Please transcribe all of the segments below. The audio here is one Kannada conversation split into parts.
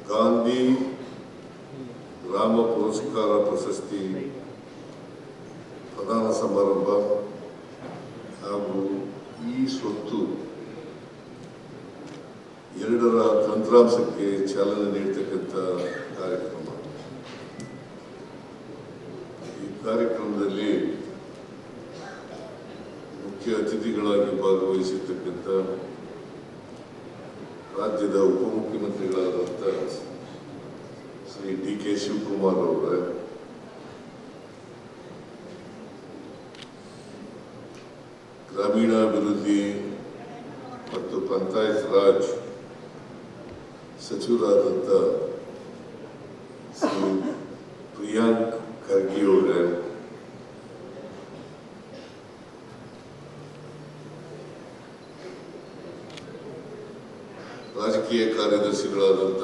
ಗಾಂಧಿ ಗ್ರಾಮ ಪುರಸ್ಕಾರ ಪ್ರಶಸ್ತಿ ಪ್ರದಾನ ಸಮಾರಂಭ ಹಾಗೂ ಈ ಸ್ವತ್ತು ಎರಡರ ತಂತ್ರಾಂಶಕ್ಕೆ ಚಾಲನೆ ನೀಡತಕ್ಕಂಥ ಕಾರ್ಯಕ್ರಮ. ಈ ಕಾರ್ಯಕ್ರಮದಲ್ಲಿ ಮುಖ್ಯ ಅತಿಥಿಗಳಾಗಿ ಭಾಗವಹಿಸಿರ್ತಕ್ಕಂಥ ರಾಜ್ಯದ ಉಪಮುಖ್ಯಮಂತ್ರಿಗಳಾದಂಥ ಶ್ರೀ ಡಿ.ಕೆ. ಶಿವಕುಮಾರ್ ಅವರೇ, ಗ್ರಾಮೀಣಾಭಿವೃದ್ಧಿ ಮತ್ತು ಪಂಚಾಯತ್ ರಾಜ್ ಸಚಿವರಾದಂಥ ಶ್ರೀ ಪ್ರಿಯಾಂಕ್ ಖರ್ಗೆ ಅವರೇ, ರಾಜಕೀಯ ಕಾರ್ಯದರ್ಶಿಗಳಾದಂಥ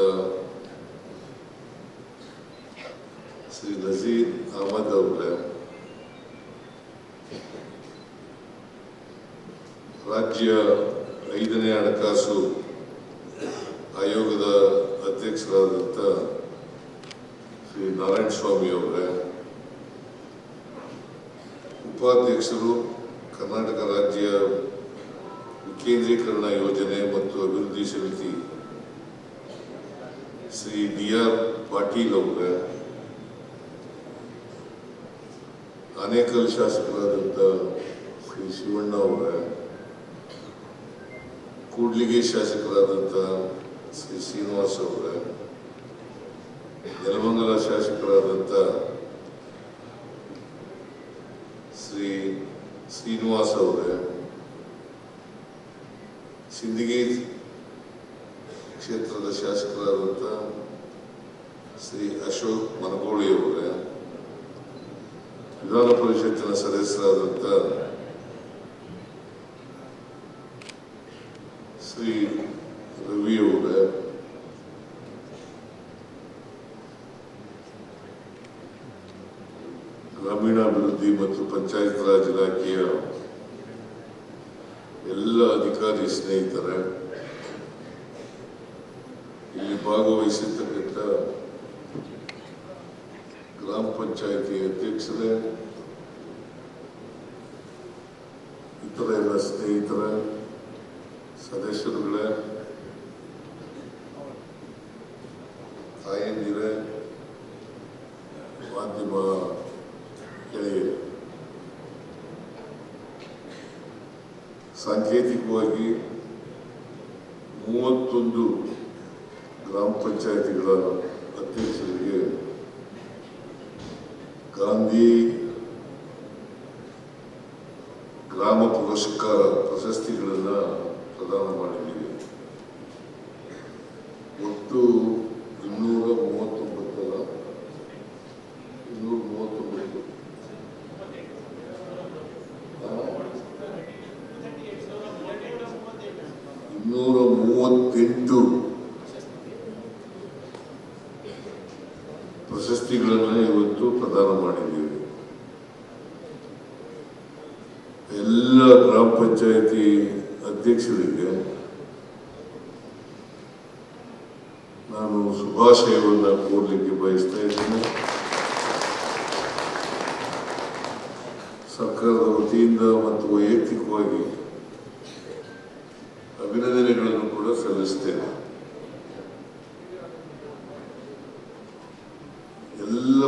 ಶ್ರೀ ನಜೀರ್ ಅಹಮದ್ ಅವರೇ, ರಾಜ್ಯ 5ನೇ ಹಣಕಾಸು ಆಯೋಗದ ಅಧ್ಯಕ್ಷರಾದಂಥ ಶ್ರೀ ನಾರಾಯಣ ಸ್ವಾಮಿ ಅವರೇ, ಉಪಾಧ್ಯಕ್ಷರು ಕರ್ನಾಟಕ ರಾಜ್ಯ ವಿಕೇಂದ್ರೀಕರಣ ಯೋಜನೆ ಮತ್ತು ಅಭಿವೃದ್ಧಿ ಸಮಿತಿ ಶ್ರೀ ಡಿ.ಆರ್. ಪಾಟೀಲ್ ಅವರೇ, ಆನೇಕಲ್ ಶಾಸಕರಾದಂಥ ಶ್ರೀ ಶಿವಣ್ಣ ಅವರೇ, ಕೂಡ್ಲಿಗೆ ಶಾಸಕರಾದಂಥ ಶ್ರೀ ಶ್ರೀನಿವಾಸ್ ಅವರೇ, ನೆಲಮಂಗಲ ಶಾಸಕರಾದಂಥ ಶ್ರೀ ಶ್ರೀನಿವಾಸ್ ಅವರೇ, ಸಿಂದಗಿ ಕ್ಷೇತ್ರದ ಶಾಸಕರಾದಂಥ ಶ್ರೀ ಅಶೋಕ್ ಮನಗೋಳಿ ಅವರೇ, ವಿಧಾನ ಪರಿಷತ್ತಿನ ಸದಸ್ಯರಾದಂಥ ಶ್ರೀ ರವಿ ಅವರೇ, ಗ್ರಾಮೀಣಾಭಿವೃದ್ಧಿ ಮತ್ತು ಪಂಚಾಯತ್ ರಾಜ್ ಇಲಾಖೆಯ ಎಲ್ಲ ಅಧಿಕಾರಿ ಸ್ನೇಹಿತರೆ, ಇಲ್ಲಿ ಭಾಗವಹಿಸಿರ್ತಕ್ಕಂಥ ಗ್ರಾಮ ಪಂಚಾಯಿತಿ ಅಧ್ಯಕ್ಷರೇ, ಇತರ ಎಲ್ಲ ಸ್ನೇಹಿತರ ಸದಸ್ಯರುಗಳೇ, ತಾಯಂದಿರೇ, ಮಾಧ್ಯಮ ಗೆಳೆಯರು, ಸಾಂಕೇತಿಕವಾಗಿ 31 ಗ್ರಾಮ ಪಂಚಾಯಿತಿಗಳ ಅಧ್ಯಕ್ಷರಿಗೆ ಗಾಂಧಿ ಗ್ರಾಮ ಪುರಸ್ಕಾರ ಪ್ರಶಸ್ತಿಗಳನ್ನು ಪ್ರದಾನ ಮಾಡಿದ್ದೀವಿ. ಒಟ್ಟು 239 238 ಪ್ರಶಸ್ತಿಗಳನ್ನು ಇವತ್ತು ಪ್ರದಾನ ಮಾಡಿದ್ದೀವಿ. ಎಲ್ಲ ಗ್ರಾಮ ಪಂಚಾಯಿತಿ ಅಧ್ಯಕ್ಷರಿಗೆ ನಾನು ಶುಭಾಶಯವನ್ನು ಕೋರಲಿಕ್ಕೆ ಬಯಸ್ತಾ ಇದ್ದೇನೆ. ಸರ್ಕಾರದ ವತಿಯಿಂದ ಮತ್ತು ವೈಯಕ್ತಿಕವಾಗಿ ಅಭಿನಂದನೆಗಳನ್ನು ಕೂಡ ಸಲ್ಲಿಸ್ತೇನೆ. ಎಲ್ಲ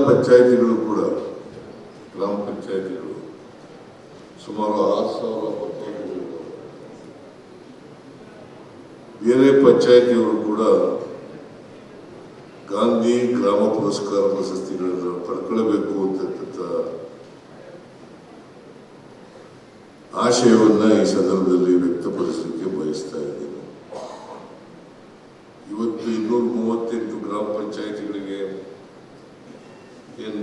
ಪಂಚಾಯಿತಿಗಳು ಕೂಡ ಗ್ರಾಮ ಪಂಚಾಯಿತಿಗಳು ಸುಮಾರು 6,000 ಪಂಚಾಯಿತಿಗಳು, ಬೇರೆ ಪಂಚಾಯಿತಿಯವರು ಕೂಡ ಗಾಂಧಿ ಗ್ರಾಮ ಪುರಸ್ಕಾರ ಪ್ರಶಸ್ತಿಗಳನ್ನು ಪಡ್ಕೊಳ್ಬೇಕು ಅಂತಕ್ಕಂಥ ಆಶಯವನ್ನ ಈ ಸಂದರ್ಭದಲ್ಲಿ ವ್ಯಕ್ತಪಡಿಸಲಿಕ್ಕೆ ಬಯಸ್ತಾ ಇದ್ದೇನೆ. ಇವತ್ತು 238 ಗ್ರಾಮ ಪಂಚಾಯಿತಿಗಳಿಗೆ ಏನು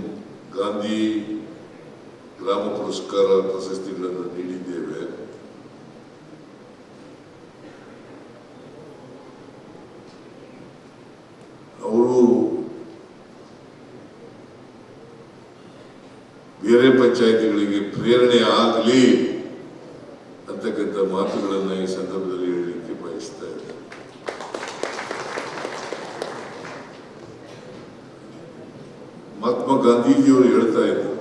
ಗಾಂಧಿ ಗ್ರಾಮ ಪುರಸ್ಕಾರ ಪ್ರಶಸ್ತಿಗಳನ್ನು ನೀಡಿದ್ದೇವೆ. ಅವರು ಬೇರೆ ಪಂಚಾಯಿತಿಗಳಿಗೆ ಪ್ರೇರಣೆ ಆಗಲಿ ಅಂತಕ್ಕಂಥ ಮಾತುಗಳನ್ನು ಈ ಸಂದರ್ಭದಲ್ಲಿ ಹೇಳಲಿಕ್ಕೆ ಬಯಸ್ತಾ ಇದ್ದೇನೆ. ಮಹಾತ್ಮ ಗಾಂಧೀಜಿಯವರು ಹೇಳ್ತಾ ಇದ್ರು,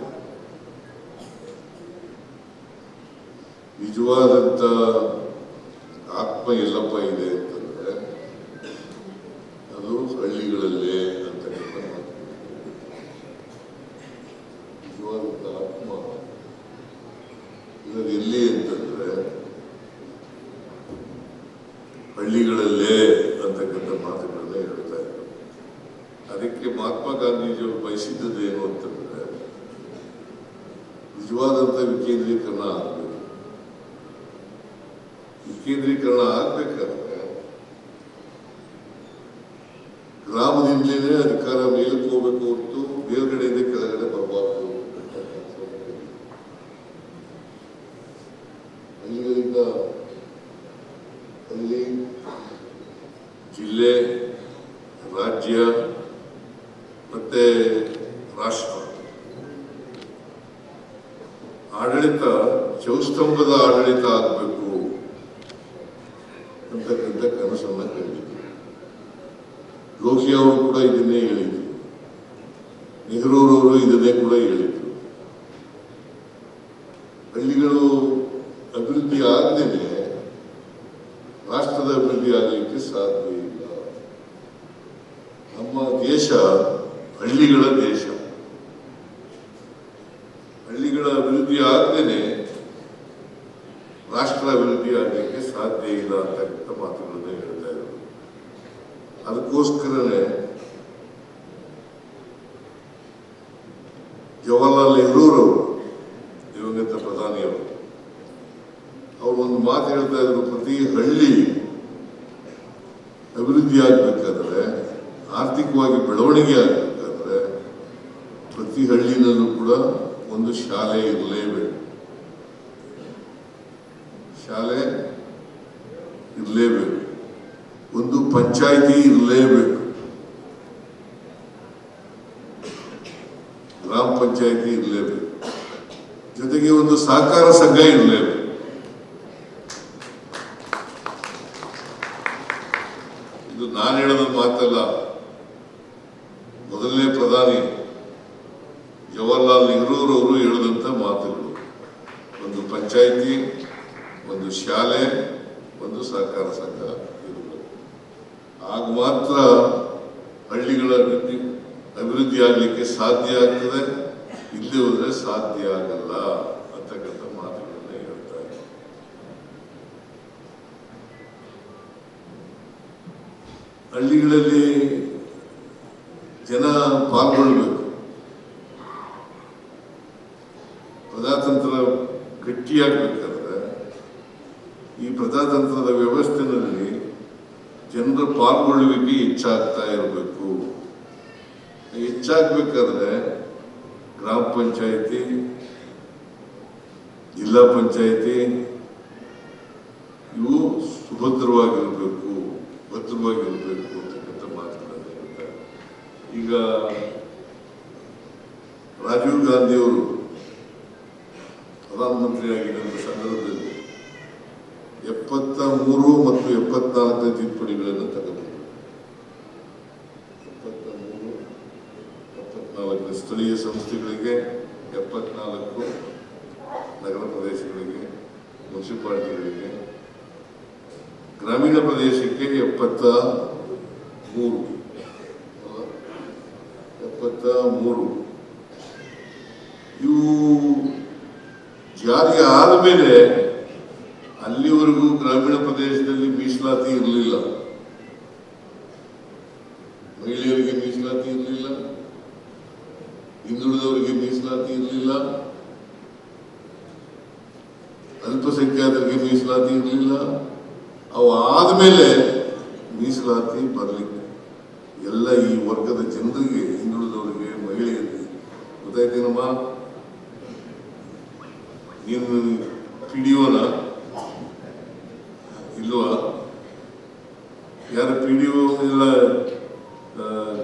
ನಿಜವಾದಂತ ಆತ್ಮ ಎಲ್ಲಪ್ಪ ಇದೆ ಅಂತಂದ್ರೆ ಅದು ಹಳ್ಳಿಗಳಲ್ಲೇ ಅಂತಕ್ಕಂಥ ಮಾತು. ನಿಜವಾದಂತ ಆತ್ಮ ಇರೋದು ಎಲ್ಲಿ ಅಂತಂದ್ರೆ ಹಳ್ಳಿಗಳಲ್ಲೇ ಅಂತಕ್ಕಂಥ ಮಾತುಗಳನ್ನ ಹೇಳ್ತಾ ಇದ್ರು. ಅದಕ್ಕೆ ಮಹಾತ್ಮ ಗಾಂಧೀಜಿಯವರು ಬಯಸಿದ್ದೇನು ಅಂತಂದ್ರೆ ನಿಜವಾದಂತ ವಿಕೇಂದ್ರೀಕರಣ ಆಗಬೇಕು. ವಿಕೇಂದ್ರೀಕರಣ ಆಗ್ಬೇಕಾದ್ರೆ ಗ್ರಾಮದಿಂದಲೇ ಅಧಿಕಾರ ಮೇಲಕ್ಕೆ ಹೋಗ್ಬೇಕು ಹೊರತು ಮೇಲ್ಗಡೆಯಿಂದ ಕೆಳಗಡೆ ಬರಬಾರ್ದು. ಹಳ್ಳಿಗಳಿಂದ ಹಳ್ಳಿ, ಜಿಲ್ಲೆ, ರಾಜ್ಯ ಮತ್ತೆ ರಾಷ್ಟ್ರ ಆಡಳಿತ ಚೌಸ್ತಂಭದ ಆಡಳಿತ ಆಗಬೇಕು ಅಂತಕ್ಕಂಥ ಕನಸನ್ನ ಕಂಡಿದ್ರು. ಲೋಕಿ ಅವರು ಕೂಡ ಇದನ್ನೇ ಹೇಳಿದ್ರು, ನೆಹರೂರವರು ಇದನ್ನೇ ಕೂಡ ಹೇಳಿದ್ರು. ಹಳ್ಳಿಗಳು ಅಭಿವೃದ್ಧಿ ಆಗದೇನೆ ರಾಷ್ಟ್ರದ ಅಭಿವೃದ್ಧಿ ಆಗಲಿಕ್ಕೆ ಸಾಧ್ಯ ಇಲ್ಲ. ನಮ್ಮ ದೇಶ ಹಳ್ಳಿಗಳ ದೇಶ. ಹಳ್ಳಿಗಳ ಅಭಿವೃದ್ಧಿ ಆಗದೇನೆ ರಾಷ್ಟ್ರ ಅಭಿವೃದ್ಧಿ ಆಗಲಿಕ್ಕೆ ಸಾಧ್ಯ ಇಲ್ಲ ಅಂತಕ್ಕಂಥ ಮಾತುಗಳನ್ನ ಹೇಳ್ತಾ ಇದ್ರು. ಅದಕ್ಕೋಸ್ಕರನೇ ಜವಾಹರ್ಲಾಲ್ ನೆಹರೂರವರು, ದಿವಂಗತ ಪ್ರಧಾನಿಯವರು, ಅವರು ಒಂದು ಮಾತು ಹೇಳ್ತಾ ಇದ್ರು, ಪ್ರತಿ ಹಳ್ಳಿ ಅಭಿವೃದ್ಧಿ ಆಗಬೇಕಾದ್ರೆ, ಆರ್ಥಿಕವಾಗಿ ಬೆಳವಣಿಗೆ ಆಗಬೇಕಾದ್ರೆ ಪ್ರತಿ ಹಳ್ಳಿನಲ್ಲೂ ಕೂಡ ಒಂದು ಶಾಲೆ ಇರಲೇಬೇಕು. ಶಾಲೆ ಇರಲೇಬೇಕು, ಒಂದು ಪಂಚಾಯಿತಿ ಇರಲೇಬೇಕು, ಗ್ರಾಮ ಪಂಚಾಯಿತಿ ಇರಲೇಬೇಕು, ಜೊತೆಗೆ ಒಂದು ಸಹಕಾರ ಸಂಘ ಇರಲೇಬೇಕು. ಇದು ನಾನು ಹೇಳೋದ ಮಾತಲ್ಲ, ಮೊದಲನೇ ಪ್ರಧಾನಿ ಜವಾಹರ್ಲಾಲ್ ನೆಹರೂರವರು ಹೇಳಿದಂಥ ಮಾತುಗಳು. ಒಂದು ಪಂಚಾಯಿತಿ, ಒಂದು ಶಾಲೆ, ಒಂದು ಸಹಕಾರ ಸಂಘ ಇರಬೇಕು. ಆಗ ಮಾತ್ರ ಹಳ್ಳಿಗಳ ಅಭಿವೃದ್ಧಿ ಆಗಲಿಕ್ಕೆ ಸಾಧ್ಯ ಆಗ್ತದೆ. ಇಲ್ಲದೆ ಹೋದ್ರೆ ಸಾಧ್ಯ ಆಗಲ್ಲ ಅಂತಕ್ಕಂಥ ಮಾತುಗಳನ್ನ ಹೇಳ್ತಾರೆ. ಹಳ್ಳಿಗಳಲ್ಲಿ ಜನ ಪಾಲ್ಗೊಳ್ಬೇಕು. ಪ್ರಜಾತಂತ್ರ ಗಟ್ಟಿಯಾಗಬೇಕಾದ್ರೆ ಈ ಪ್ರಜಾತಂತ್ರದ ವ್ಯವಸ್ಥೆಯಲ್ಲಿ ಜನರ ಪಾಲ್ಗೊಳ್ಳುವಿಕೆ ಹೆಚ್ಚಾಗ್ತಾ ಇರಬೇಕು. ಹೆಚ್ಚಾಗಬೇಕಾದ್ರೆ ಗ್ರಾಮ ಪಂಚಾಯಿತಿ, ಜಿಲ್ಲಾ ಪಂಚಾಯಿತಿ ಇವು ಸುಭದ್ರವಾಗಿರಬೇಕು, ಭದ್ರವಾಗಿರಬೇಕು ಅಂತಕ್ಕಂಥ ಮಾತುಗಳನ್ನು ಹೇಳ್ತಾರೆ. ಈಗ ರಾಜೀವ್ ಗಾಂಧಿಯವರು ಪ್ರಧಾನಮಂತ್ರಿ ಆಗಿದ್ದಂಥ ಸಂದರ್ಭದಲ್ಲಿ 73 ಮತ್ತು 74ನೇ ತಿದ್ದುಪಡಿಗಳನ್ನು ತಗೊಂಡಿದ್ದರು. 73, 74 ಸ್ಥಳೀಯ ಸಂಸ್ಥೆಗಳಿಗೆ, 74 ನಗರ ಪ್ರದೇಶಗಳಿಗೆ, ಮುನ್ಸಿಪಾಲಿಟಿಗಳಿಗೆ, ಗ್ರಾಮೀಣ ಪ್ರದೇಶಕ್ಕೆ 73 ಇವು ಜಾರಿ ಆದಮೇಲೆ ಅಲ್ಲಿವರೆಗೂ ಗ್ರಾಮೀಣ ಪ್ರದೇಶದಲ್ಲಿ ಮೀಸಲಾತಿ ಇರಲಿಲ್ಲ. ಮಹಿಳೆಯರಿಗೆ ಮೀಸಲಾತಿ ಇರಲಿಲ್ಲ, ಹಿಂದುಳಿದವರಿಗೆ ಮೀಸಲಾತಿ ಇರಲಿಲ್ಲ, ಅಲ್ಪಸಂಖ್ಯಾತರಿಗೆ ಮೀಸಲಾತಿ ಇರಲಿಲ್ಲ. ಅವು ಆದಮೇಲೆ ಮೀಸಲಾತಿ ಬರಲಿಕ್ಕೆ ಎಲ್ಲ ಈ ವರ್ಗದ ಜನರಿಗೆ, ಹಿಂದುಳಿದವರಿಗೆ, ಮಹಿಳೆಯರಿಗೆ. ಗೊತ್ತಾಯ್ತೇನಮ್ಮ? ನೀನು PDOನ ಇಲ್ವಾ? ಯಾರು PDO ಇಲ್ಲ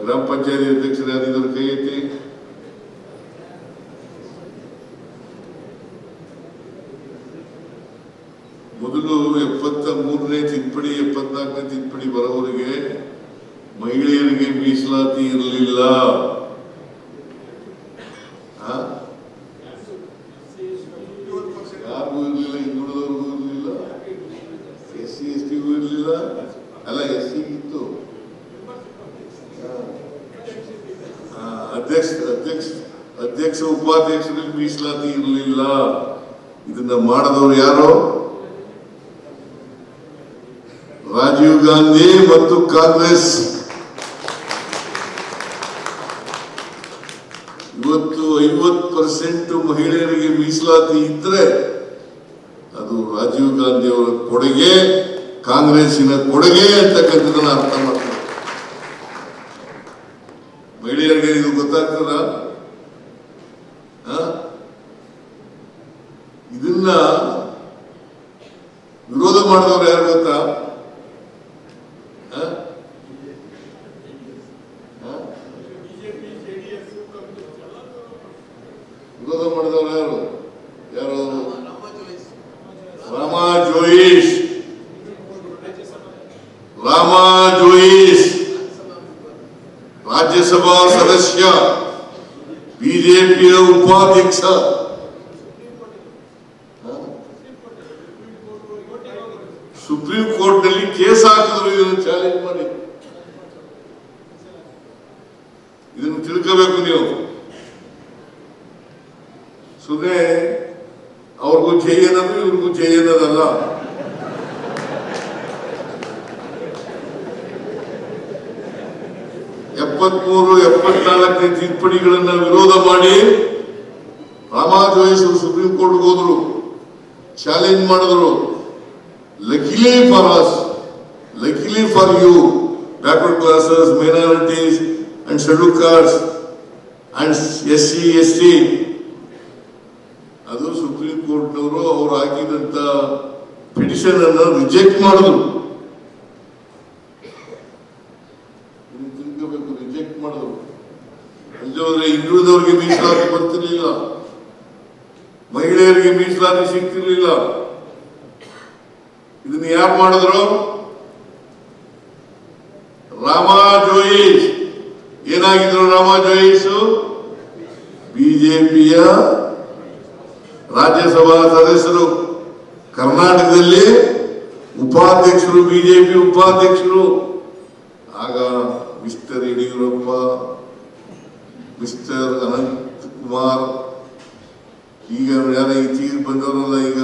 ಗ್ರಾಮ ಪಂಚಾಯತಿ ಅಧ್ಯಕ್ಷರು ಯಾರಿದ್ದಾರೆ? ಕೈ ಎತ್ತಿ. ಅಧ್ಯಕ್ಷ ಉಪಾಧ್ಯಕ್ಷರಲ್ಲಿ ಮೀಸಲಾತಿ ಇರಲಿಲ್ಲ. ಇದನ್ನ ಮಾಡಿದವರು ಯಾರು? ರಾಜೀವ್ ಗಾಂಧಿ ಮತ್ತು ಕಾಂಗ್ರೆಸ್. ಇವತ್ತು 50% ಮಹಿಳೆಯರಿಗೆ ಮೀಸಲಾತಿ ಇದ್ರೆ ಅದು ರಾಜೀವ್ ಗಾಂಧಿ ಅವರ ಕೊಡುಗೆ, ಕಾಂಗ್ರೆಸ್ಸಿನ ಕೊಡುಗೆ ಅಂತಕ್ಕಂಥದ್ದನ್ನ ಅರ್ಥ ಮಾಡ್ತಾರೆ. ಮಹಿಳೆಯರಿಗೆ ಇದು ಗೊತ್ತಾಗ್ತದ? ಇದನ್ನ ವಿರೋಧ ಮಾಡಿದವರು ಯಾರು ಗೊತ್ತಾ? ವಿರೋಧ ಮಾಡಿದವರು ಯಾರು? ರಾಮಾ ಜೋಯಿಸ್ ರಾಜ್ಯಸಭಾ ಸದಸ್ಯ, ಬಿಜೆಪಿಯ ಉಪಾಧ್ಯಕ್ಷ. ಸುಪ್ರೀಂ ಕೋರ್ಟ್ ನಲ್ಲಿ ಕೇಸ್ ಹಾಕಿದ್ರು ಇದನ್ನು ಚಾಲೆಂಜ್ ಮಾಡಿ. ಇದನ್ನು ತಿಳ್ಕೋಬೇಕು ನೀವು. ಸುಮ್ಮನೆ ಅವ್ರಿಗೂ ಜೈ ಅನ್ನೋದು ಇವ್ರಿಗೂ ಜೈ ಅನ್ನೋದಲ್ಲ. ಎಪ್ಪತ್ಮೂರು 74ನೇ ತಿದ್ದುಪಡಿಗಳನ್ನ ವಿರೋಧ ಮಾಡಿ ರಾಮಾ ಜೋಯಿಸ್ ಸುಪ್ರೀಂ ಕೋರ್ಟ್ಗೆ ಹೋದ್ರು, ಚಾಲೆಂಜ್ ಮಾಡಿದ್ರು. Luckily for us, luckily for you, backward classes, minorities and scheduled caste and SC ST, ಅದು ಸುಪ್ರೀಂ ಕೋರ್ಟ್ನವರು ಅವರು ಹಾಕಿದಂತ ಪಿಟಿಷನ್ ಅನ್ನು ರಿಜೆಕ್ಟ್ ಮಾಡಿದ್ರು. ರಿಜೆಕ್ಟ್ ಮಾಡಿದ್ರು. ಅಲ್ಲದೆ ಹಿಂದುಳಿದವರಿಗೆ ಮೀಸಲಾತಿ ಬರ್ತಿರ್ಲಿಲ್ಲ, ಮಹಿಳೆಯರಿಗೆ ಮೀಸಲಾತಿ ಸಿಗ್ತಿರ್ಲಿಲ್ಲ. ಇದನ್ನ ಯಾರು ಮಾಡಿದ್ರು? ರಾಮಾ ಜೋಯಿಸ್. ಏನಾಗಿದ್ರು ರಾಮಾ ಜೋಯಿಸ್? ಬಿಜೆಪಿಯ ರಾಜ್ಯಸಭಾ ಸದಸ್ಯರು, ಕರ್ನಾಟಕದಲ್ಲಿ ಉಪಾಧ್ಯಕ್ಷರು, ಬಿಜೆಪಿ ಉಪಾಧ್ಯಕ್ಷರು. ಆಗ ಮಿಸ್ಟರ್ ಯಡಿಯೂರಪ್ಪ, ಮಿಸ್ಟರ್ ಅನಂತ್ ಕುಮಾರ್, ಈಗ ಯಾರ ಈಚೆಗೆ ಬಂದವರಲ್ಲ, ಈಗ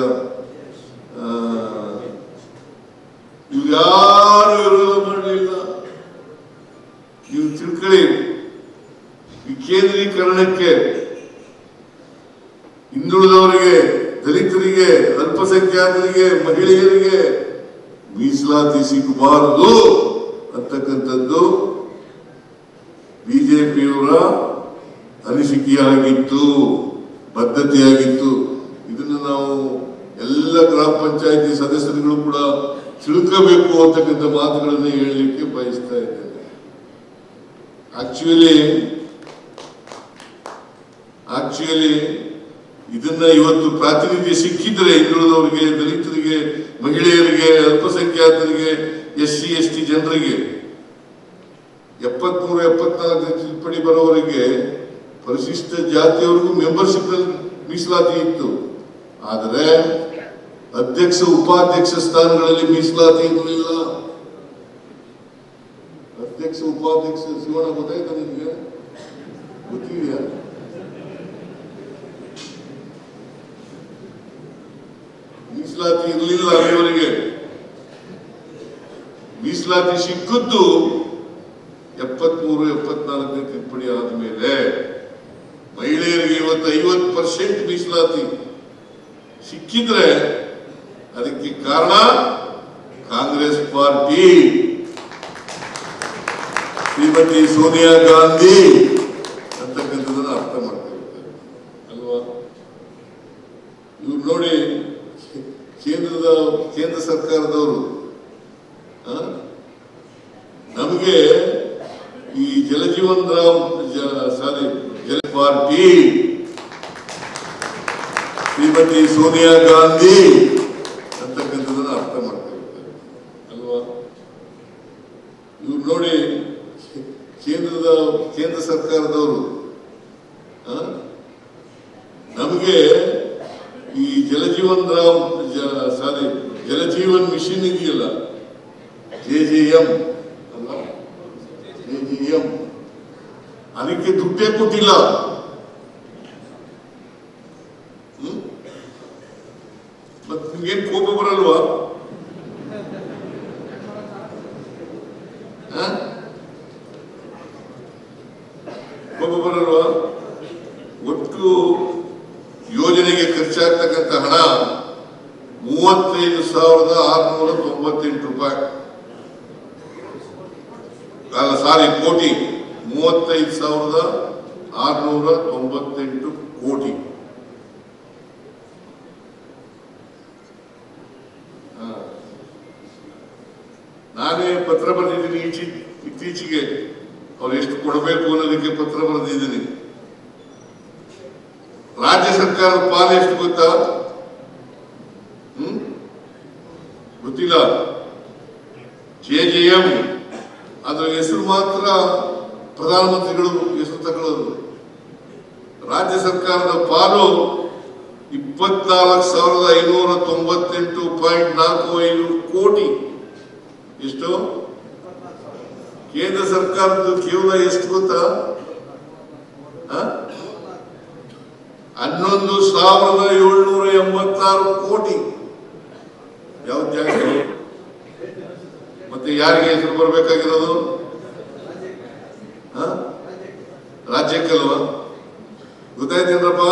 ಯಾರು ವಿರೋಧ ಮಾಡಲಿಲ್ಲ. ನೀವು ತಿಳ್ಕೊಳ್ಳಿ, ವಿಕೇಂದ್ರೀಕರಣಕ್ಕೆ ಹಿಂದುಳಿದವರಿಗೆ, ದಲಿತರಿಗೆ, ಅಲ್ಪಸಂಖ್ಯಾತರಿಗೆ, ಮಹಿಳೆಯರಿಗೆ ಮೀಸಲಾತಿ ಸಿಗಬಾರದು ಅಂತಕ್ಕಂಥದ್ದು ಬಿಜೆಪಿಯವರ ಅನಿಸಿಕೆಯಾಗಿತ್ತು, ಬದ್ಧತೆಯಾಗಿತ್ತು. ಇದನ್ನು ನಾವು ಎಲ್ಲ ಗ್ರಾಮ ಪಂಚಾಯತಿ ಸದಸ್ಯರುಗಳು ಕೂಡ ತಿಳ್ಕೋಬೇಕು ಅಂತಕ್ಕಂಥ ಮಾತುಗಳನ್ನು ಹೇಳಲಿಕ್ಕೆ ಬಯಸ್ತಾ ಇದ್ದೇನೆ. ಆಕ್ಚುಲಿ ಇದನ್ನ ಇವತ್ತು ಪ್ರಾತಿನಿಧ್ಯ ಸಿಕ್ಕಿದ್ರೆ ಹಿಂದುಳಿದವರಿಗೆ, ದಲಿತರಿಗೆ, ಮಹಿಳೆಯರಿಗೆ, ಅಲ್ಪಸಂಖ್ಯಾತರಿಗೆ, SC ST ಜನರಿಗೆ 73 74 ತಿದ್ದುಪಡಿ ಬರೋವರೆಗೆ ಪರಿಶಿಷ್ಟ ಜಾತಿಯವರಿಗೂ ಮೆಂಬರ್ಶಿಪ್ ಮೀಸಲಾತಿ ಇತ್ತು. ಆದರೆ ಅಧ್ಯಕ್ಷ ಉಪಾಧ್ಯಕ್ಷ ಸ್ಥಾನಗಳಲ್ಲಿ ಮೀಸಲಾತಿ ಇರಲಿಲ್ಲ. ಅಧ್ಯಕ್ಷ ಉಪಾಧ್ಯಕ್ಷ ಶಿವಣ್ಣ ಗೊತ್ತಾಯ್ತಾ ನಿಮಗೆ? ಗೊತ್ತಿದೆಯಾ? ಮೀಸಲಾತಿ ಇರಲಿಲ್ಲ ಅಲ್ಲಿವರೆಗೆ. ಮೀಸಲಾತಿ ಸಿಕ್ಕದ್ದು 73 74ನೇ ತಿದ್ದುಪಡಿ ಆದ್ಮೇಲೆ. ಮಹಿಳೆಯರಿಗೆ ಇವತ್ತು 50% ಮೀಸಲಾತಿ ಸಿಕ್ಕಿದ್ರೆ ಅದಕ್ಕೆ ಕಾರಣ ಕಾಂಗ್ರೆಸ್ ಪಾರ್ಟಿ, ಶ್ರೀಮತಿ ಸೋನಿಯಾ ಗಾಂಧಿ ಅಂತಕ್ಕಂಥದ್ದನ್ನು ಅರ್ಥ ಮಾಡ್ಕೊಳ್ತಾರೆ ಅಲ್ವಾ? ಇವ್ರು ನೋಡಿ, ಕೇಂದ್ರ ಸರ್ಕಾರದವರು ನಮಗೆ ಈ ಜಲಜೀವನ್ ಜಲ ಪಾರ್ಟಿ, ಶ್ರೀಮತಿ ಸೋನಿಯಾ ಗಾಂಧಿ ಅಂತಕ್ಕಂಥದ್ದನ್ನು ಅರ್ಥ ಮಾಡ್ಕೊಳ್ತಾರೆ ಅಲ್ವಾ? ಇವ್ರು ನೋಡಿ, ಕೇಂದ್ರ ಸರ್ಕಾರದವರು ನಮಗೆ ಈ ಜಲಜೀವನ್ ಮಿಷನ್ ಇದೆಯಲ್ಲ, JJM, ಅದಕ್ಕೆ ದುಡ್ಡೇ ಕೊಟ್ಟಿಲ್ಲ. ಮತ್ತೆ ನಿಮ್ಗೇನ್ ಕೋಪ ಬರಲ್ವಾ? ಕೋಪ ಬರಲ್ವಾ? ಒಟ್ಟು ಯೋಜನೆಗೆ ಖರ್ಚಾಗ್ತಕ್ಕಂಥ ಹಣ 35,698 ರೂಪಾಯಿ. ಅಲ್ಲ ಸಾರಿ, ಕೋಟಿ. 35,698 ಕೋಟಿ. ನಾನೇ ಪತ್ರ ಬರೆದಿದ್ದೀನಿ ಇತ್ತೀಚೆಗೆ. ಅವ್ರು ಎಷ್ಟು ಕೊಡಬೇಕು ಅನ್ನೋದಕ್ಕೆ ಪತ್ರ ಬರೆದಿದ್ದೀನಿ. ರಾಜ್ಯ ಸರ್ಕಾರದ ಪಾಲು ಎಷ್ಟು ಗೊತ್ತಾ? ಗೊತ್ತಿಲ್ಲ. JJM ಅದರ ಹೆಸರು ಮಾತ್ರ ಪ್ರಧಾನಮಂತ್ರಿಗಳು ಹೆಸರು ತಗೊಳ್ಳೋದು. ರಾಜ್ಯ ಸರ್ಕಾರದ ಪಾಲು 24,598.45 ಕೋಟಿ. ಎಷ್ಟು? ಕೇಂದ್ರ ಸರ್ಕಾರದ್ದು ಕೇವಲ ಎಷ್ಟು ಗೊತ್ತಾ? 11,786 ಕೋಟಿ. ಯಾವ ಜಾಗ? ಮತ್ತೆ ಯಾರಿಗೆ ಹೆಸರು ಬರಬೇಕಾಗಿರೋದು? ರಾಜ್ಯಕ್ಕಲ್ವಾ? ಗೊತ್ತಾಯ್ತೇನ್ರಪ್ಪ?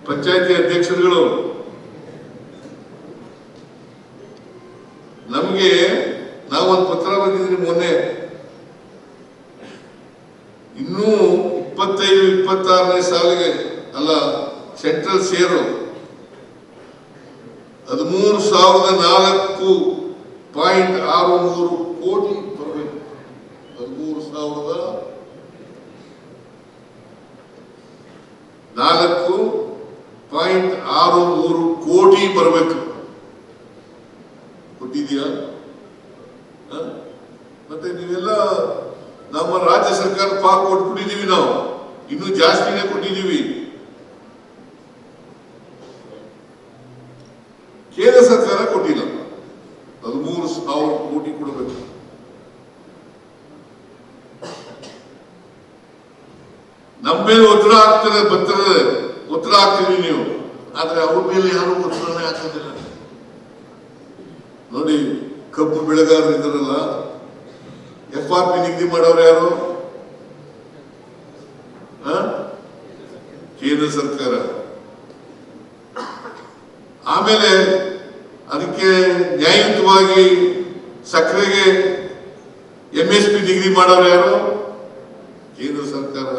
ಪಂಚಾಯತಿ ಅಧ್ಯಕ್ಷರುಗಳು ನಮ್ಗೆ ನಾವೊಂದು ಪತ್ರ ಬಂದಿದ್ದೀನಿ ಮೊನ್ನೆ. ಇನ್ನೂ 25-26ನೇ ಸಾಲಿಗೆ ಅಲ್ಲ, ಸೆಂಟ್ರಲ್ ಸೇರು 13,004.63 ಕೋಟಿ ಬರಬೇಕು. 13,004.63 ಕೋಟಿ ಬರಬೇಕು. ಕೊಟ್ಟಿದ್ಯಾ? ಮತ್ತೆ ನೀವೆಲ್ಲ ನಮ್ಮ ರಾಜ್ಯ ಸರ್ಕಾರ ಪಾಕ್ ಕೊಟ್ಬಿಟ್ಟಿದೀವಿ. ನಾವು ಇನ್ನೂ ಜಾಸ್ತಿನೇ ಕೊಟ್ಟಿದ್ದೀವಿ. ಕೇಂದ್ರ ಸರ್ಕಾರ ಕೊಟ್ಟಿಲ್ಲ. 13,000 ಕೋಟಿ ಕೊಡಬೇಕು. ನಮ್ಮ ಮೇಲೆ ಒತ್ತಡ ಆಗ್ತೀವಿ ನೀವು. ಆದ್ರೆ ಅವ್ರ ಮೇಲೆ ಯಾರು ಒತ್ತಡನೇ ಹಾಕೋದಿಲ್ಲ. ನೋಡಿ, ಕಬ್ಬು ಬೆಳೆಗಾರರು ಇದ್ದಾರಲ್ಲ, FRP ನಿಗದಿ ಮಾಡೋರು ಯಾರು? ಕೇಂದ್ರ ಸರ್ಕಾರ. ಆಮೇಲೆ ಅದಕ್ಕೆ ನ್ಯಾಯಯುತವಾಗಿ ಸಕ್ಕರೆಗೆ MSP ನಿಗದಿ ಮಾಡೋರು ಯಾರು? ಕೇಂದ್ರ ಸರ್ಕಾರ.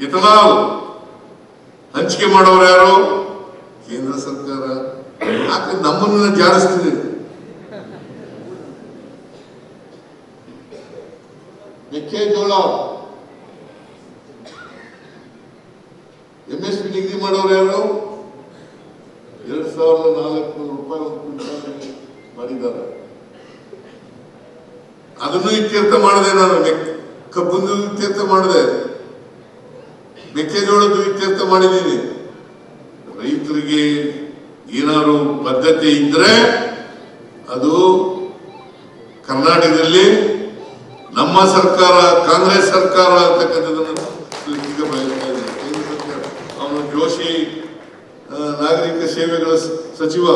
ಎಥನಾಲ್ ಹಂಚಿಕೆ ಮಾಡೋರು ಯಾರು? ಕೇಂದ್ರ ಸರ್ಕಾರ. ಯಾಕೆ ನಮ್ಮನ್ನ ಜಾರಿಸ್ತಿದೆ? ಮೆಕ್ಕೆಜೋಳ MSP ನಿಗದಿ ಮಾಡೋರು ಯಾರು? 2,400 ರೂಪಾಯಿ ಒಂದು ಕ್ವಿಂಟಾಲ್ ಮಾಡಿದ್ದಾರೆ. ಅದನ್ನು ಇತ್ಯರ್ಥ ಮಾಡಿದೆ ನಾನು. ಕಬ್ಬನ್ನು ಇತ್ಯರ್ಥ ಮಾಡಿದೆ, ಮೆಕ್ಕೆಜೋಳದ್ದು ಇತ್ಯರ್ಥ ಮಾಡಿದ್ದೀನಿ. ರೈತರಿಗೆ ಏನಾದ್ರು ಬದ್ಧತೆ ಇದ್ರೆ ಅದು ಕರ್ನಾಟಕದಲ್ಲಿ ನಮ್ಮ ಸರ್ಕಾರ, ಕಾಂಗ್ರೆಸ್ ಸರ್ಕಾರ ಅಂತಕ್ಕಂಥದ್ದನ್ನು ಈಗ ಬಯಸ್ತಾ ಇದೆ. ಕೇಂದ್ರ ಸರ್ಕಾರ ಅವನು ಜೋಶಿ ನಾಗರಿಕ ಸೇವೆಗಳ ಸಚಿವ,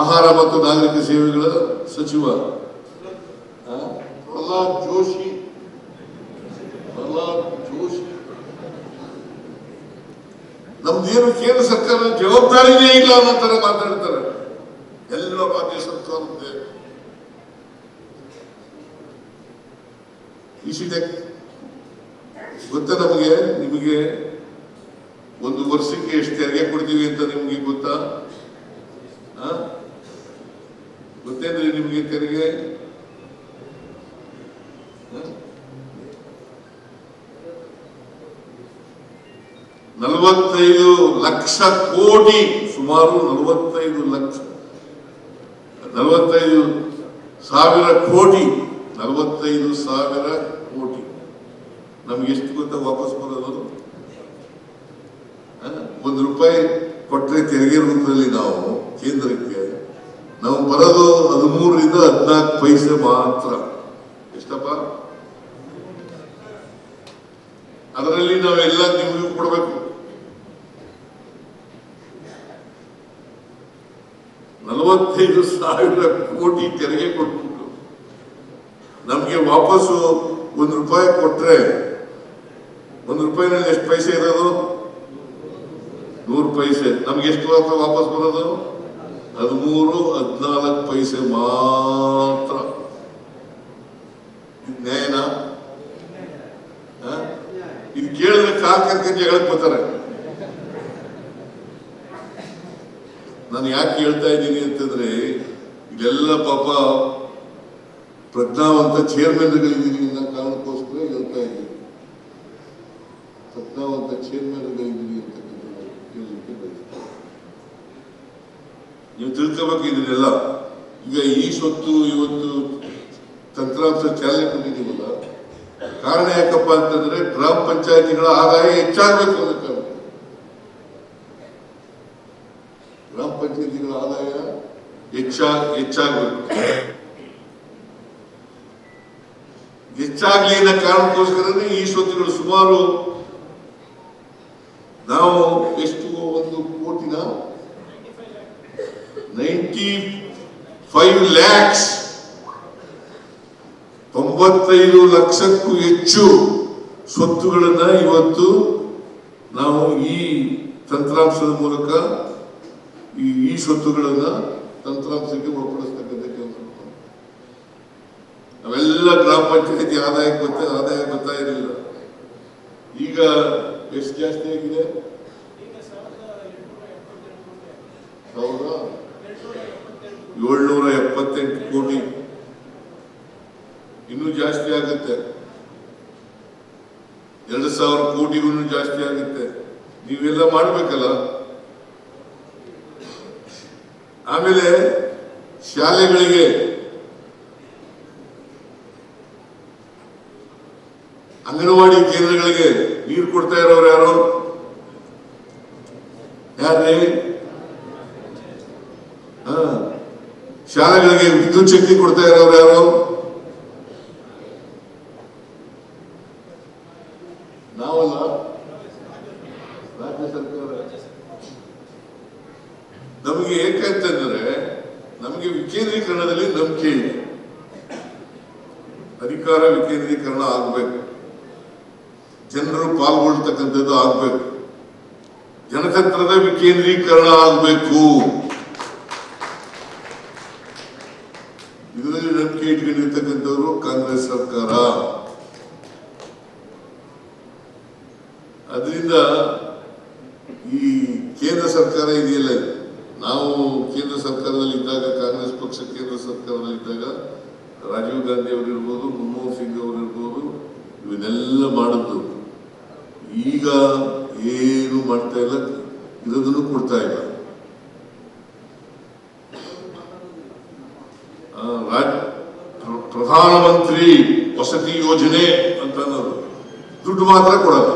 ಆಹಾರ ಮತ್ತು ನಾಗರಿಕ ಸೇವೆಗಳ ಸಚಿವ ಪ್ರಹ್ಲಾದ್ ಜೋಶಿ ನಮ್ದೇನು ಕೇಂದ್ರ ಸರ್ಕಾರ ಜವಾಬ್ದಾರಿನೇ ಇಲ್ಲ ಅನ್ನೋ ತರ ಮಾತಾಡ್ತಾರೆ. ಎಲ್ಲ ರಾಜ್ಯ ಸರ್ಕಾರದ್ದೇ. ಗೊತ್ತಾ ನಮಗೆ? ನಿಮಗೆ ಒಂದು ವರ್ಷಕ್ಕೆ ಎಷ್ಟು ತೆರಿಗೆ ಕೊಡ್ತೀವಿ ಅಂತ ನಿಮ್ಗೆ ಗೊತ್ತಾ? ಗೊತ್ತೇನ್ರಿ ನಿಮ್ಗೆ ತೆರಿಗೆ? 45 ಲಕ್ಷ ಕೋಟಿ, ಸುಮಾರು 45,000 ಕೋಟಿ. 45,000 ಕೋಟಿ ನಮ್ಗೆ ಎಷ್ಟು ಗೊತ್ತಾ ವಾಪಸ್ ಬರೋದು? ₹1 ಕೊಟ್ಟರೆ ತೆರಿಗೆ ರೂಪದಲ್ಲಿ ನಾವು ಕೇಂದ್ರಕ್ಕೆ ನಾವು ಬರೋದು 13ರಿಂದ 14 ಪೈಸೆ ಮಾತ್ರ. ಎಷ್ಟಪ್ಪ? ಅದರಲ್ಲಿ ನಾವೆಲ್ಲ ನಿಮಗೂ ಕೊಡಬೇಕು. 45,000 ಕೋಟಿ ತೆರಿಗೆ ಕೊಟ್ಬಿಟ್ಟು ನಮ್ಗೆ ವಾಪಸ್ಸು ₹1 ಕೊಟ್ರೆ ₹1 ಎಷ್ಟು ಪೈಸೆ ಇರೋದು? 100 ಪೈಸೆ. ನಮ್ಗೆ ಎಷ್ಟು ವಾಪಸ್ ಬರೋದು? 13-14 ಪೈಸೆ ಮಾತ್ರ. ನ್ಯಾಯನಾ? ಇದು ಕೇಳಿದ್ರೆ ಕಾಲ್ಕಂತ ಜಗಳಕ್ಕೆ ಬರ್ತಾರೆ. ನಾನು ಯಾಕೆ ಹೇಳ್ತಾ ಇದ್ದೀನಿ ಅಂತಂದ್ರೆ, ಇದೆಲ್ಲ ಪಾಪ ಪ್ರಜ್ಞಾವಂತ ಚೇರ್ಮನ್ಗಳಿದ್ದೀನಿ ಅನ್ನೋ ಕಾರಣಕ್ಕೋಸ್ಕರ ಹೇಳ್ತಾ ಇದ್ದೀನಿ. ಪ್ರಜ್ಞಾವಂತ ಚೇರ್ಮನ್ಗಳಿದ್ದೀನಿ ಅಂತಕ್ಕಂಥದ್ದು ಹೇಳಲಿಕ್ಕೆ ಬಯಸ್ತಾರೆ. ನೀವು ತಿಳ್ಕೋಬೇಕು ಇದನ್ನೆಲ್ಲ. ಈಗ ಈ ಸ್ವತ್ತು ಇವತ್ತು ತಂತ್ರಾಂಶ ಚಾಲನೆ ಕೊಟ್ಟಿದ್ದೀವಲ್ಲ, ಕಾರಣ ಯಾಕಪ್ಪ ಅಂತಂದ್ರೆ ಗ್ರಾಮ ಪಂಚಾಯತಿಗಳ ಆದಾಯ ಹೆಚ್ಚಾಗಬೇಕು ಅನ್ನೋ ಕಾರಣ. ಗ್ರಾಮ ಪಂಚಾಯತಿಗಳ ಆದಾಯ ಹೆಚ್ಚಾಗಬೇಕು. ಹೆಚ್ಚಾಗ್ಲಿ ಅನ್ನೋ ಕಾರಣಕ್ಕೋಸ್ಕರನೇ ಈ ಸ್ವತ್ತುಗಳು ಸುಮಾರು ನಾವು ಎಷ್ಟು 1 ಕೋಟಿನ 95 lakhs 95 ಲಕ್ಷಕ್ಕೂ ಹೆಚ್ಚು ಸ್ವತ್ತುಗಳನ್ನ ಇವತ್ತು ನಾವು ಈ ತಂತ್ರಾಂಶದ ಮೂಲಕ ಈ ಸ್ವತ್ತುಗಳನ್ನ ತಂತ್ರಾಂಶಕ್ಕೆ ಒಳಪಡಿಸ್ತಕ್ಕಂಥ ಕೆಲಸ. ಅವೆಲ್ಲ ಗ್ರಾಮ ಪಂಚಾಯತಿ ಆದಾಯ ಬರ್ತಾ ಇರಲಿಲ್ಲ. ಈಗ ಎಷ್ಟು ಜಾಸ್ತಿ ಆಗಿದೆ? 1778 ಕೋಟಿ. ಇನ್ನೂ ಜಾಸ್ತಿ ಆಗುತ್ತೆ. 2,000 ಕೋಟಿಗೂ ಜಾಸ್ತಿ ಆಗುತ್ತೆ. ನೀವೆಲ್ಲ ಮಾಡ್ಬೇಕಲ್ಲ. ಆಮೇಲೆ ಶಾಲೆಗಳಿಗೆ ಅಂಗನವಾಡಿ ಕೇಂದ್ರಗಳಿಗೆ ನೀರು ಕೊಡ್ತಾ ಇರೋರು ಯಾರು? ಯಾರೇ? ಶಾಲೆಗಳಿಗೆ ವಿದ್ಯುತ್ ಶಕ್ತಿ ಕೊಡ್ತಾ ಇರೋರು ಯಾರು? ನಾವಲ್ಲ, ರಾಜ್ಯ ಸರ್ಕಾರ. ನಮಗೆ ಏಕಂತಂದ್ರೆ ನಮಗೆ ವಿಕೇಂದ್ರೀಕರಣದಲ್ಲಿ ನಂಬಿಕೆ ಇದೆ. ಅಧಿಕಾರ ವಿಕೇಂದ್ರೀಕರಣ ಆಗಬೇಕು, ಜನರು ಪಾಲ್ಗೊಳ್ತಕ್ಕಂಥದ್ದು ಆಗಬೇಕು, ಜನತಂತ್ರದ ವಿಕೇಂದ್ರೀಕರಣ ಆಗಬೇಕು. ಇದರಲ್ಲಿ ನಂಬಿಕೆ ಇಟ್ಕೊಂಡಿರ್ತಕ್ಕಂಥವ್ರು ಕಾಂಗ್ರೆಸ್ ಸರ್ಕಾರ. ಅದರಿಂದ ಈ ಕೇಂದ್ರ ಸರ್ಕಾರ ಇದೆಯಲ್ಲ, ನಾವು ಕೇಂದ್ರ ಸರ್ಕಾರದಲ್ಲಿ ಇದ್ದಾಗ, ಕಾಂಗ್ರೆಸ್ ಪಕ್ಷ ಕೇಂದ್ರ ಸರ್ಕಾರದಲ್ಲಿ ಇದ್ದಾಗ ರಾಜೀವ್ ಗಾಂಧಿ ಅವರಿರ್ಬೋದು, ಮನಮೋಹನ್ ಸಿಂಗ್ ಅವರಿರ್ಬೋದು, ಇವನ್ನೆಲ್ಲ ಮಾಡಿದ್ದು. ಈಗ ಏನು ಮಾಡ್ತಾ ಇಲ್ಲ, ಇರೋದನ್ನು ಕೊಡ್ತಾ ಇಲ್ಲ. ಪ್ರಧಾನಮಂತ್ರಿ ವಸತಿ ಯೋಜನೆ ಅಂತ ಅನ್ನೋದು ದುಡ್ಡು ಮಾತ್ರ ಕೊಡಲ್ಲ.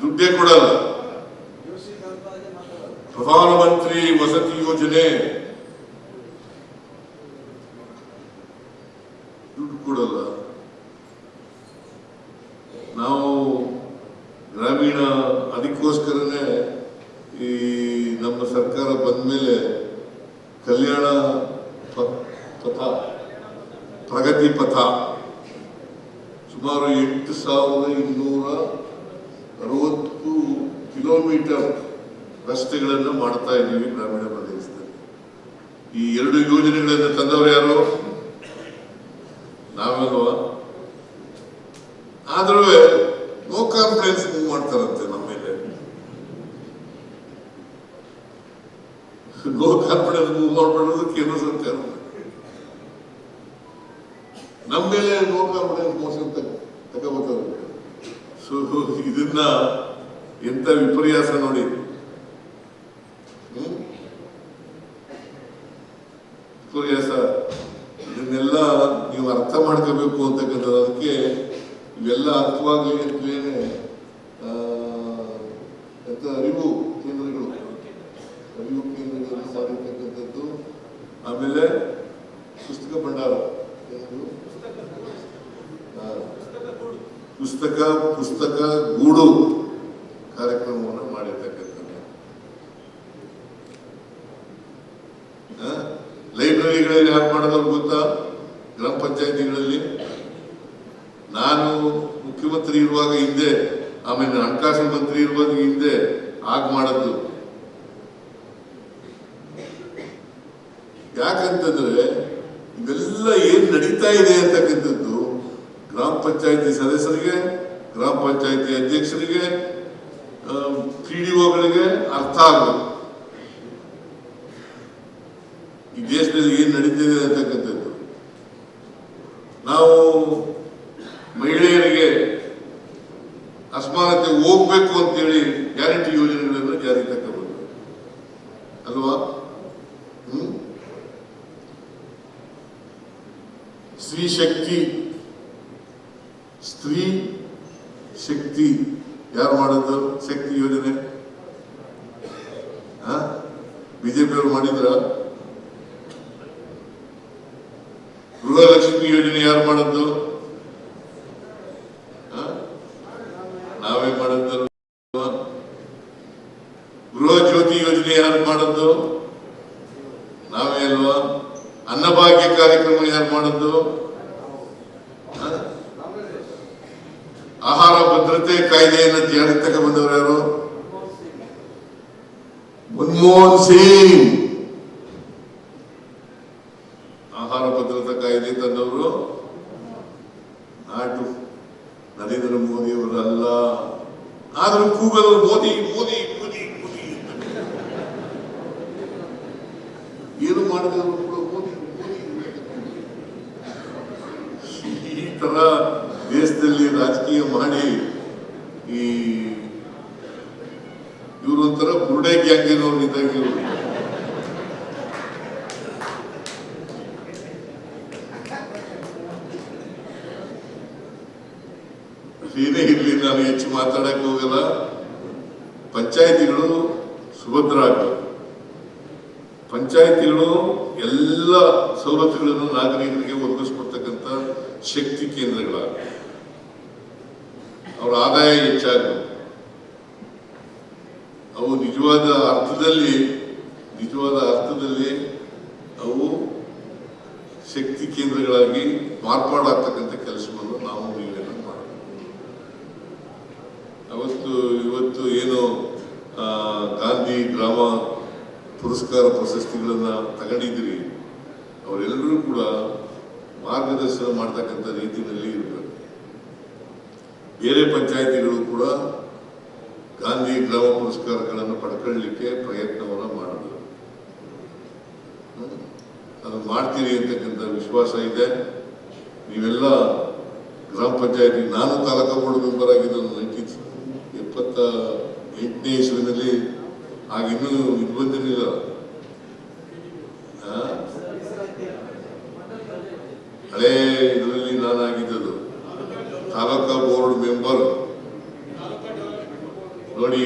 ದುಡ್ಡೇ ಕೊಡಲ್ಲ. ಪ್ರಧಾನಮಂತ್ರಿ ವಸತಿ ಯೋಜನೆ ದುಡ್ಡು ಕೊಡಲ್ಲ. ನಾವು ಗ್ರಾಮೀಣ ಅದಕ್ಕೋಸ್ಕರನೇ ಈ ನಮ್ಮ ಸರ್ಕಾರ ಬಂದ ಮೇಲೆ ಕಲ್ಯಾಣ ಪಥ, ಪ್ರಗತಿ ಪಥ ಸುಮಾರು 8,260 ಕಿಲೋಮೀಟರ್ ರಸ್ತೆಗಳನ್ನು ಮಾಡ್ತಾ ಇದ್ದೀವಿ ಗ್ರಾಮೀಣ ಪ್ರದೇಶದಲ್ಲಿ. ಈ 2 ಯೋಜನೆಗಳನ್ನು ತಂದವರು ಯಾರು? ನಾವಲ್ವಾ? ಆದ್ರೂ ನೋ ಕಾನ್ಫಿಡೆನ್ಸ್ ಮೂವ್ ಮಾಡ್ತಾರಂತೆ ನಮ್ಮ ಮೇಲೆ. ನೋ ಕಾನ್ಫಿಡೆನ್ಸ್ ಮೂವ್ ಮಾಡ್ಬಿಡೋದು ಕೇಂದ್ರ ಸರ್ಕಾರ. ನಮ್ಮ ಮೇಲೆ ನೋ ಕಾನ್ಫಿಡೆನ್ಸ್ ಮೋಷನ್ ತಗೋಬರ್ತಾರೆ. ಸೊ ಇದನ್ನ ಎಂತ ವಿಪರ್ಯಾಸ ನೋಡಿ. ವಿಪರ್ಯಾಸ. ಇದನ್ನೆಲ್ಲ ನೀವು ಅರ್ಥ ಮಾಡ್ಕೋಬೇಕು ಅಂತಕ್ಕಂಥದ್ದು. ಅದಕ್ಕೆ ಇವೆಲ್ಲ ಅರ್ಥವಾಗಲಿ ಅಂತಲೇ ಎಂತ ಅರಿವು ಮಾಡಿರ್ತಕ್ಕಂಥದ್ದು. ಆಮೇಲೆ ಪುಸ್ತಕ ಭಂಡಾರ, ಪುಸ್ತಕ ಗೂಡು ಕಾರ್ಯಕ್ರಮವನ್ನು ಮಾಡಿರ್ತಕ್ಕಂಥದ್ದು. ಲೈಬ್ರರಿಗಳಲ್ಲಿ ಯಾರು ಮಾಡೋದವ್ರು ಗೊತ್ತಾ? ಗ್ರಾಮ ಪಂಚಾಯತಿಗಳಲ್ಲಿ. ನಾನು ಮುಖ್ಯಮಂತ್ರಿ ಇರುವಾಗ ಹಿಂದೆ, ಆಮೇಲೆ ಹಣಕಾಸು ಮಂತ್ರಿ ಇರುವಾಗ ಹಿಂದೆ ಆಗ ಮಾಡದ್ದು. ಯಾಕಂತಂದ್ರೆ ಇವೆಲ್ಲ ಏನ್ ನಡೀತಾ ಇದೆ ಅಂತಕ್ಕಂಥದ್ದು ಗ್ರಾಮ ಪಂಚಾಯತಿ ಸದಸ್ಯರಿಗೆ, ಗ್ರಾಮ ಪಂಚಾಯತಿ ಅಧ್ಯಕ್ಷರಿಗೆ, PDOಗಳಿಗೆ ಅರ್ಥ ಆಗಬೇಕು. ಈ ದೇಶದಲ್ಲಿ ಏನ್ ನಡೀತಿದೆ ಅಂತಕ್ಕಂಥದ್ದು. ನಾವು ಮಹಿಳೆಯರಿಗೆ ಅಸಮಾನತೆ ಹೋಗ್ಬೇಕು ಅಂತೇಳಿ ಗ್ಯಾರಂಟಿ ಯೋಜನೆಗಳನ್ನು ಜಾರಿ ತಗೊಂಡು ಅಲ್ವಾ? ಸ್ತ್ರೀ ಶಕ್ತಿ ಯಾರು ಮಾಡೋದು? ಶಕ್ತಿ ಯೋಜನೆ ಬಿಜೆಪಿ ಅವರು ಮಾಡಿದ್ರ? ಗೃಹಲಕ್ಷ್ಮಿ ಯೋಜನೆ ಯಾರು ಮಾಡದ್ದು? ನಾವೇ ಮಾಡದ್ದು. ಗೃಹ ಜ್ಯೋತಿ ಯೋಜನೆ ಯಾರು ಮಾಡದ್ದು? ನಾವೇ ಅಲ್ವಾ? ಅನ್ನಭಾಗ್ಯ ಕಾರ್ಯಕ್ರಮ ಯಾರು ಮಾಡದ್ದು? ಆಹಾರ ಭದ್ರತೆ ಕಾಯ್ದೆಯನ್ನು ಜಾರಿಗೆ ತಗೊಂಡ್ಬಂದವರು ಯಾರು? ಮನಮೋಹನ್ ಸಿಂಗ್. ಆಹಾರ ಭದ್ರತಾ ಕಾಯ್ದೆ ತಂದವರು ನಾಟು ನರೇಂದ್ರ ಮೋದಿ ಅವರು ಅಲ್ಲ. ಆದ್ರೂ ಕೂಗಲು ಮೋದಿ ಮೋದಿ ಮೋದಿ ಮೋದಿ. ಏನು ಮಾಡಿದವರು ಕೂಡ ಮೋದಿ ಮೋದಿ. ಈ ತರ ದೇಶದಲ್ಲಿ ರಾಜಕೀಯ ಮಾಡಿ ಈ ಇವರೊಂಥರ ಬುರುಡೆ ಗ್ಯಾಂಗಿನವ್ರು ಇದ್ದಾಗ ಇವರು. ಏನೇ ಇರಲಿ, ನಾನು ಹೆಚ್ಚು ಮಾತಾಡಕ್ಕೆ ಹೋಗಲ್ಲ. ಪಂಚಾಯಿತಿಗಳು ಸುಭದ್ರ ಆಗಬೇಕು. ಪಂಚಾಯಿತಿಗಳು ಎಲ್ಲ ಸವಲತ್ತುಗಳನ್ನು ನಾಗರಿಕರಿಗೆ ಒದಗಿಸ್ಕೊಡ್ತಕ್ಕಂಥ ಶಕ್ತಿ ಕೇಂದ್ರಗಳಾಗಬೇಕು. ಅವರ ಆದಾಯ ಹೆಚ್ಚಾಗಬೇಕು. ಅವು ನಿಜವಾದ ಅರ್ಥದಲ್ಲಿ ಅವು ಶಕ್ತಿ ಕೇಂದ್ರಗಳಾಗಿ ಮಾರ್ಪಾಡಾಗ್ತಕ್ಕಂಥ ಕೆಲಸವನ್ನು ನಾವು ನೀವೆಲ್ಲ ಮಾಡಬೇಕು. ಇವತ್ತು ಏನು ಗಾಂಧಿ ಗ್ರಾಮ ಪುರಸ್ಕಾರ ಪ್ರಶಸ್ತಿಗಳನ್ನು ತಗೊಂಡಿದ್ದೀರಿ, ಅವರೆಲ್ಲರೂ ಕೂಡ ಮಾರ್ಗದರ್ಶನ ಮಾಡ್ತಕ್ಕಂಥ ರೀತಿಯಲ್ಲಿ ಇರಬೇಕು. ಬೇರೆ ಪಂಚಾಯಿತಿಗಳು ಕೂಡ ಗಾಂಧಿ ಗ್ರಾಮ ಪುರಸ್ಕಾರಗಳನ್ನು ಪಡ್ಕೊಳ್ಳಲಿಕ್ಕೆ ಪ್ರಯತ್ನವನ್ನು ಮಾಡಬೇಕು. ಅದು ಮಾಡ್ತೀರಿ ಅಂತಕ್ಕಂಥ ವಿಶ್ವಾಸ ಇದೆ. ನೀವೆಲ್ಲ ಗ್ರಾಮ ಪಂಚಾಯತಿ, ನಾನು ತಾಲೂಕಾ ಬೋರ್ಡ್ ಮೆಂಬರ್ ಆಗಿದ್ದು 1978ನೇ ಇಸ್ವಿನಲ್ಲಿ. ಆಗಿನ್ನೂ ಇದು ಬಂದಿರಲಿಲ್ಲ. ಹಳೇ ಇದರಲ್ಲಿ ನಾನಾಗಿದ್ದು ತಾಲೂಕಾ ಬೋರ್ಡ್ ಮೆಂಬರ್. ನೋಡಿ,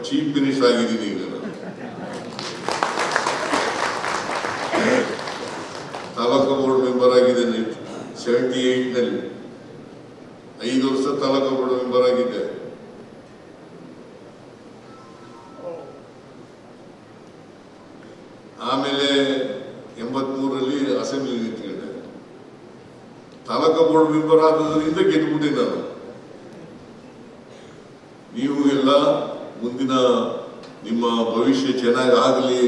ಚೀಫ್ ಮಿನಿಸ್ಟರ್ ಆಗಿದ್ದೀನಿ ಈಗ. ತಾಲೂಕಾ ಬೋರ್ಡ್ ಮೆಂಬರ್ ಆಗಿದ್ದೇನೆ 78ನಲ್ಲಿ. 5 ವರ್ಷ ತಾಲೂಕಾ ಬೋರ್ಡ್ ಮೆಂಬರ್ ಆಗಿದ್ದೆ. ಆಮೇಲೆ 83ರಲ್ಲಿ ಅಸೆಂಬ್ಲಿ ನಿಂತ್ಕೊಂಡೆ. ತಾಲೂಕಾ ಬೋರ್ಡ್ ಮೆಂಬರ್ ಆದ್ರಿಂದ ಗೆದ್ಬಿಟ್ಟೆ ನಾನು. ನೀವು ಎಲ್ಲ ಮುಂದಿನ ನಿಮ್ಮ ಭವಿಷ್ಯ ಚೆನ್ನಾಗಿ ಆಗಲಿ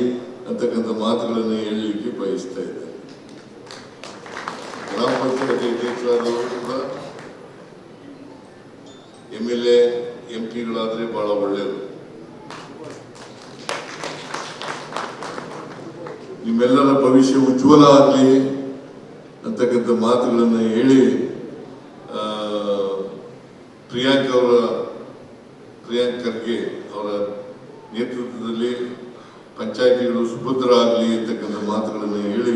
ಅಂತಕ್ಕಂಥ ಮಾತುಗಳನ್ನು ಹೇಳಲಿಕ್ಕೆ ಬಯಸ್ತಾ ಇದ್ದೆ. ಗ್ರಾಮ ಪಂಚಾಯತಿ ಅಧ್ಯಕ್ಷರಾದವರು ಕೂಡ MLA MP-ಗಳಾದ್ರೆ ಬಹಳ ಒಳ್ಳೆಯದು. ನಿಮ್ಮೆಲ್ಲರ ಭವಿಷ್ಯ ಉಜ್ವಲ ಆಗಲಿ ಅಂತಕ್ಕಂಥ ಮಾತುಗಳನ್ನು ಹೇಳಿ ಪ್ರಿಯಾಂಕ್ ಖರ್ಗೆ ಅವರ ನೇತೃತ್ವದಲ್ಲಿ ಪಂಚಾಯಿತಿಗಳು ಸುಭದ್ರ ಆಗಲಿ ಅಂತಕ್ಕಂಥ ಮಾತುಗಳನ್ನು ಹೇಳಿ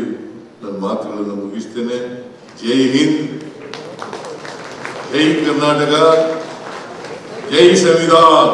ನನ್ನ ಮಾತುಗಳನ್ನು ಮುಗಿಸ್ತೇನೆ. ಜೈ ಹಿಂದ್, ಜೈ ಕರ್ನಾಟಕ, ಜೈ ಸಂವಿಧಾನ.